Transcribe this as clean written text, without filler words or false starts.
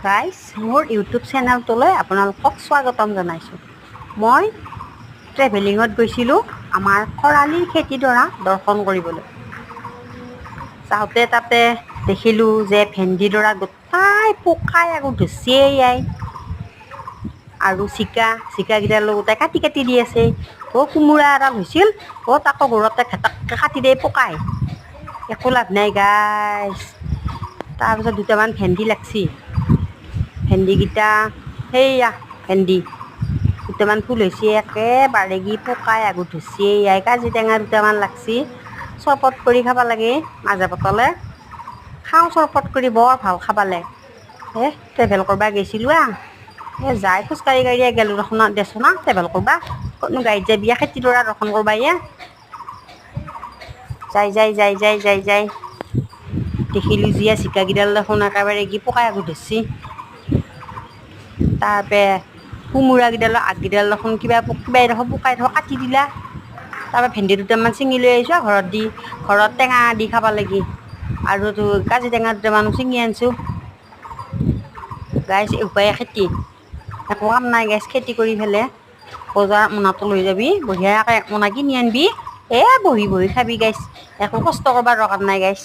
Guys মোৰ YouTube চেনেলটোলৈ আপোনালোকক স্বাগতম জনাইছোঁ। মই ট্ৰেভেলিঙত গৈছিলোঁ আমাৰ খৰালিৰ খেতিডৰা দৰ্শন কৰিবলৈ। যাওঁতে তাতে দেখিলোঁ যে ভেন্দিডৰা গোটাই পকাই আকৌ ধচিয়াই আৰু জিকাকেইডালো গোটাই কাটি কাটি দি আছে। কোমোৰা এডাল হৈছিল, তাকো ঘৰতে ঘেটাককৈ কাটি দিয়ে পকাই, একো লাভ নাই গাইজ। তাৰপিছত দুটামান ভেন্দি লাগছি, ভেন্দিকেইটা সেইয়া ভেন্দি দুটামান ফুল হৈছে, একেবাৰে গি পকাই আগত ধচিয়াই। কাজি টেঙা দুটামান লাগছি, চৰবত কৰি খাব লাগে মাজে পতলে। খাওঁ চৰবত কৰি, বৰ ভাল খাবালে। ট্ৰেভেল কৰিব গৈছিলোঁ যাই খোজকাঢ়ি কাঢ়িয়ে গেলোঁ দেচোন ট্ৰেভেল কৰবা, ক'তনো গাড়ীত যাবি খেতিডৰা দৰ্শন কৰবা। যাই দেখিলোঁ যিয়া জিকাকেইডাল দেখোন একেবাৰে কি পকাই আগত ধৰছি। তাৰপৰা কোমোৰাকেইডালৰ আগকেইডাল দেখোন কিবা এডোখৰ পকাই এডোখৰ কাটি দিলা। তাৰপৰা ভেন্দি দুটামান ছিঙি লৈ আহিছোঁ ঘৰত টেঙা দি খাব লাগি, আৰু কাজি টেঙা দুটামান ছিঙি আনিছোঁ। গাইজ উপায়ে খেতি, একো কাম নাই গাইজ। খেতি কৰি পেলাই বজাৰ মোনাটো লৈ যাবি, বঢ়িয়াকৈ এক মোনা কিনি আনিবি, বহি বহি খাবি গাইজ। একো কষ্ট কৰিব দৰকাৰ নাই গাইজ।